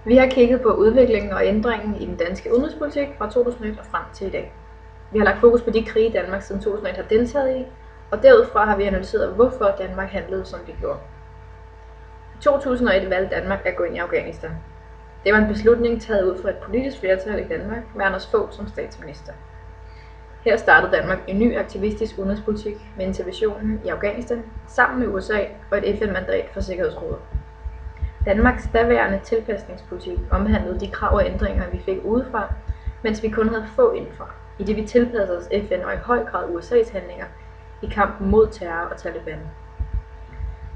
Vi har kigget på udviklingen og ændringen i den danske udenrigspolitik fra 2001 og frem til i dag. Vi har lagt fokus på de krige, Danmark siden 2001 har deltaget i, og derudfra har vi analyseret, hvorfor Danmark handlede, som det gjorde. I 2001 valgte Danmark at gå ind i Afghanistan. Det var en beslutning taget ud fra et politisk flertal i Danmark med Anders Fogh som statsminister. Her startede Danmark en ny aktivistisk udenrigspolitik med interventionen i Afghanistan sammen med USA og et FN-mandat for Sikkerhedsrådet. Danmarks daværende tilpasningspolitik omhandlede de krav og ændringer, vi fik udefra, mens vi kun havde få indfra, i det vi tilpassede os FN og i høj grad USA's handlinger i kampen mod terror og Taliban.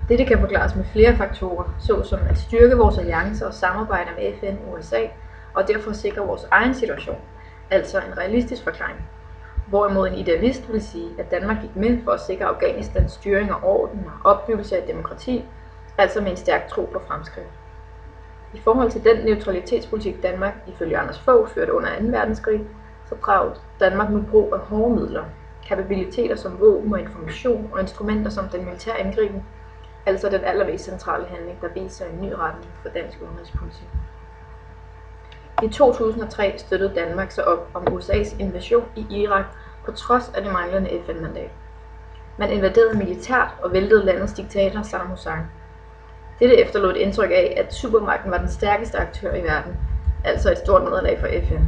Dette kan forklares med flere faktorer, såsom at styrke vores alliancer og samarbejder med FN og USA, og derfor sikre vores egen situation, altså en realistisk forklaring. Hvorimod en idealist vil sige, at Danmark gik med for at sikre Afghanistans styring og orden og opbyggelse af demokrati, altså med en stærk tro på fremskridt. I forhold til den neutralitetspolitik Danmark ifølge Anders Fogh førte under 2. verdenskrig, så drog Danmark nu brug af hårde midler, kapabiliteter som våben og information og instrumenter som den militære angriben, altså den allermest centrale handling, der viser en ny retning for dansk udenrigspolitik. I 2003 støttede Danmark sig op om USA's invasion i Irak på trods af det manglende FN-mandat. Man invaderede militært og væltede landets diktator Saddam Hussein. Dette efterlod et indtryk af, at supermagten var den stærkeste aktør i verden, altså et stort nederlag for FN.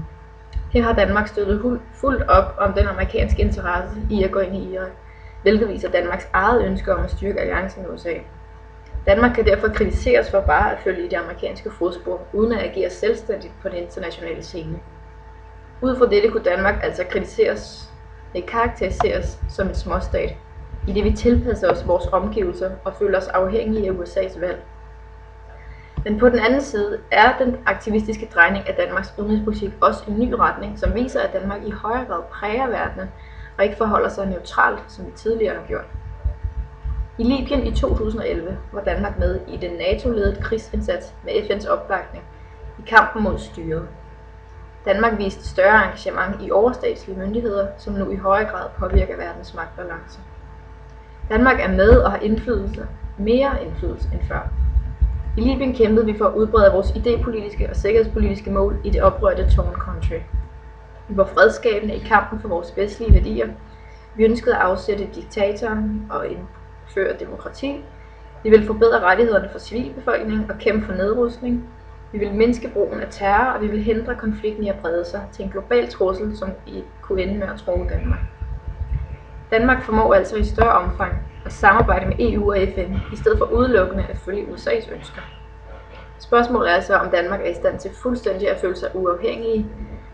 Her har Danmark støttet fuldt op om den amerikanske interesse i at gå ind i Irak, hvilket viser Danmarks eget ønske om at styrke alliancen med USA. Danmark kan derfor kritiseres for bare at følge i de amerikanske fodspor, uden at agere selvstændigt på den internationale scene. Ud fra dette kunne Danmark altså karakteriseres som en småstat, i det vi tilpasser os vores omgivelser og føler os afhængige af USA's valg. Men på den anden side er den aktivistiske drejning af Danmarks udenrigspolitik også en ny retning, som viser, at Danmark i højere grad præger verdenen og ikke forholder sig neutralt, som vi tidligere har gjort. I Libyen i 2011 var Danmark med i den NATO-ledede krigsindsats med FN's opbakning i kampen mod styret. Danmark viste større engagement i overstatslige myndigheder, som nu i højere grad påvirker verdens magtbalance. Danmark er med og har mere indflydelse end før. I Libyen kæmpede vi for at udbrede vores idépolitiske og sikkerhedspolitiske mål i det oprørte Torn Country. Vi var fredskabende i kampen for vores vestlige værdier. Vi ønskede at afsætte diktatoren og indføre demokrati. Vi ville forbedre rettighederne for civilbefolkningen og kæmpe for nedrustning. Vi ville mindske brugen af terror, og vi ville hindre konflikten i at brede sig til en global trussel, som kunne ende med at true Danmark. Danmark formår altså i større omfang at samarbejde med EU og FN, i stedet for udelukkende at følge USA's ønsker. Spørgsmålet er altså, om Danmark er i stand til fuldstændig at føle sig uafhængig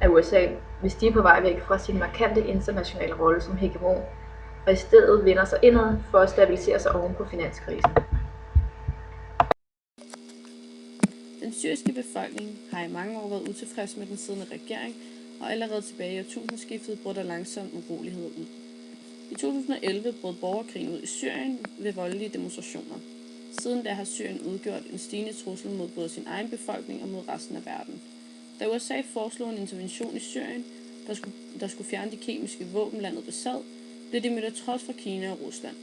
af USA, hvis de er på vej væk fra sin markante internationale rolle som hegemon, og i stedet vender sig indad for at stabilisere sig oven på finanskrisen. Den syriske befolkning har i mange år været utilfreds med den siddende regering, og allerede tilbage i årtusindskiftet brød der langsomt uroligheder ud. I 2011 brød borgerkrigen ud i Syrien ved voldelige demonstrationer. Siden da har Syrien udgjort en stigende trussel mod både sin egen befolkning og mod resten af verden. Da USA foreslog en intervention i Syrien, der skulle fjerne de kemiske våben landet besad, blev det mødt af trods fra Kina og Rusland.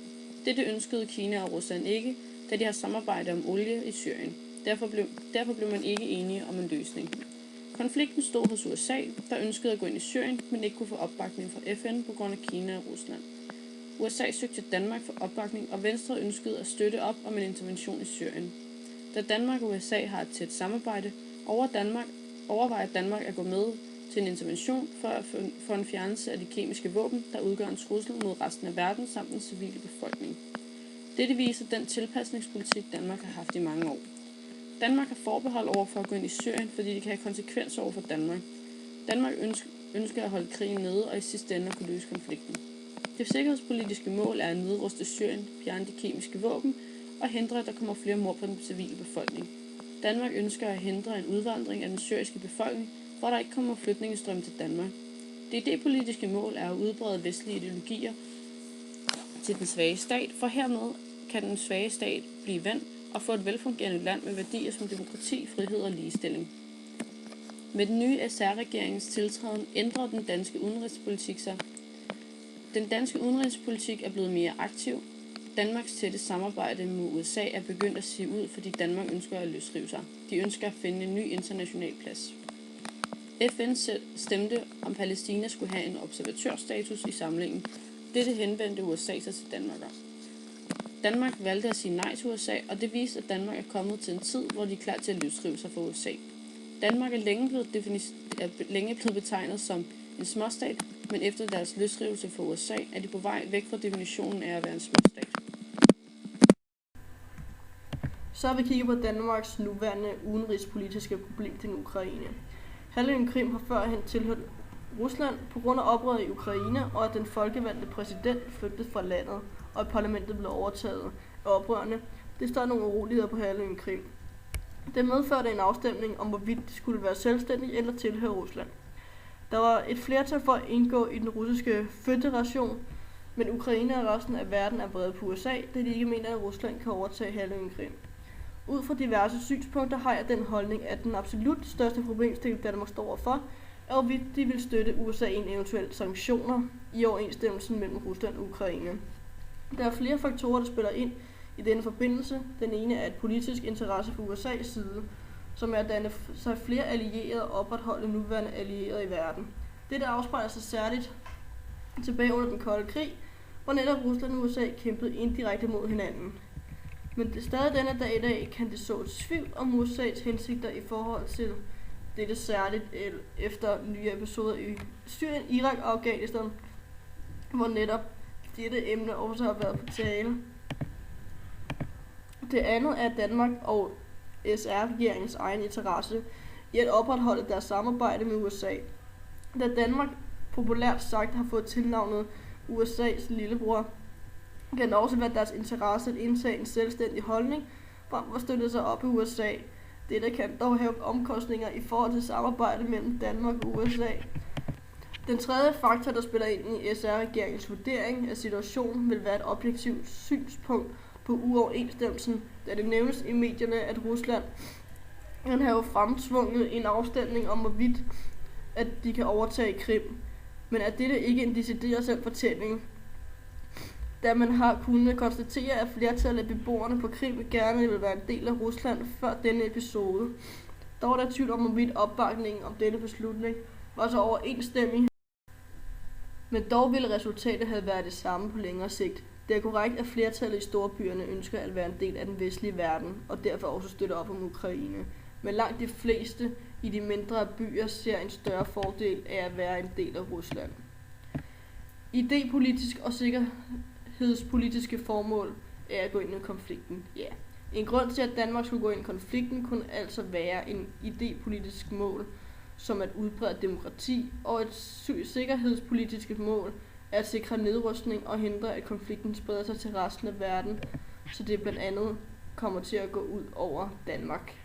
Dette ønskede Kina og Rusland ikke, da de har samarbejdet om olie i Syrien. Derfor blev man ikke enige om en løsning. Konflikten stod hos USA, der ønskede at gå ind i Syrien, men ikke kunne få opbakning fra FN på grund af Kina og Rusland. USA søgte Danmark for opbakning, og Venstre ønskede at støtte op om en intervention i Syrien. Da Danmark og USA har et tæt samarbejde, overvejer Danmark at gå med til en intervention for en fjernelse af de kemiske våben, der udgør en trussel mod resten af verden samt den civile befolkning. Dette viser den tilpasningspolitik, Danmark har haft i mange år. Danmark har forbehold over for at gå ind i Syrien, fordi det kan have konsekvenser over for Danmark. Danmark ønsker at holde krigen nede og i sidste ende at kunne løse konflikten. Det sikkerhedspolitiske mål er at nedruste Syrien, fjerne de kemiske våben og hindre, at der kommer flere mord på den civile befolkning. Danmark ønsker at hindre en udvandring af den syriske befolkning, hvor der ikke kommer flygtningestrøm til Danmark. Det idépolitiske mål er at udbrede vestlige ideologier til den svage stat, for hermed kan den svage stat blive vendt og få et velfungerende land med værdier som demokrati, frihed og ligestilling. Med den nye SR-regeringens tiltræden ændrer den danske udenrigspolitik sig. Den danske udenrigspolitik er blevet mere aktiv. Danmarks tætte samarbejde med USA er begyndt at sive ud, fordi Danmark ønsker at løsrive sig. De ønsker at finde en ny international plads. FN stemte, om Palæstina skulle have en observatørstatus i samlingen. Dette henvendte USA sig til Danmark om. Danmark valgte at sige nej til USA, og det viste, at Danmark er kommet til en tid, hvor de er klar til at løsrive sig fra USA. Danmark er længe blevet betegnet som en småstat, men efter deres løsrivelse fra USA er de på vej væk fra definitionen af at være en småstat. Så har vi kigget på Danmarks nuværende udenrigspolitiske problem til Ukraine. Halvøen Krim har førhen tilhørt Rusland på grund af oprøret i Ukraine, og at den folkevalgte præsident flygtede fra landet, og at parlamentet blev overtaget af oprørerne. Det startede nogle uroligheder på halvøen Krim. Det medførte en afstemning om, hvorvidt de skulle være selvstændige eller tilhøre Rusland. Der var et flertal for at indgå i den russiske føderation, men Ukraine og resten af verden er vredet på USA, da de ikke mener, at Rusland kan overtage halvøen Krim. Ud fra diverse synspunkter har jeg den holdning, at den absolut største problemstilling, Danmark står overfor, er hvorvidt de vil støtte USA i en eventuel sanktioner i overensstemmelsen mellem Rusland og Ukraine. Der er flere faktorer, der spiller ind i denne forbindelse. Den ene er et politisk interesse fra USA's side, som er at danne sig flere allierede og opretholde nuværende allierede i verden. Dette afspejler sig særligt tilbage under den kolde krig, hvor netop Rusland og USA kæmpede indirekte mod hinanden. Men stadig denne dag i dag kan det så tvivl om USA's hensigter i forhold til dette, særligt efter nye episoder i Syrien, Irak og Afghanistan, hvor netop dette emne også har været på tale. Det andet er Danmark og SR-regeringens egen interesse i at opretholde deres samarbejde med USA. Da Danmark populært sagt har fået tilnavnet USA's lillebror, kan det også være deres interesse at indtage en selvstændig holdning frem for at støtte sig op i USA. Dette kan dog have omkostninger i forhold til samarbejde mellem Danmark og USA. Den tredje faktor, der spiller ind i SR-regeringens vurdering af situationen, vil være et objektivt synspunkt på uoverensstemmelsen, da det nævnes i medierne, at Rusland kan have fremtvunget en afstemning om, hvorvidt at de kan overtage Krim. Men er dette ikke en decideret sand fortælling, da man har kunnet konstatere, at flertallet af beboerne på Krim gerne vil være en del af Rusland før denne episode. Dog er der tvivl om, hvorvidt opbakningen om denne beslutning var så overensstemmig, men dog ville resultatet have været det samme på længere sigt. Det er korrekt, at flertallet i storbyerne ønsker at være en del af den vestlige verden, og derfor også støtter op om Ukraine. Men langt de fleste i de mindre byer ser en større fordel af at være en del af Rusland. Idepolitisk og sikkerhedspolitiske formål er at gå ind i konflikten. Ja. En grund til, at Danmark skulle gå ind i konflikten, kunne altså være en idepolitisk mål, som at udbrede demokrati, og et sikkerhedspolitisk mål er at sikre nedrustning og hindre, at konflikten spreder sig til resten af verden, så det blandt andet kommer til at gå ud over Danmark.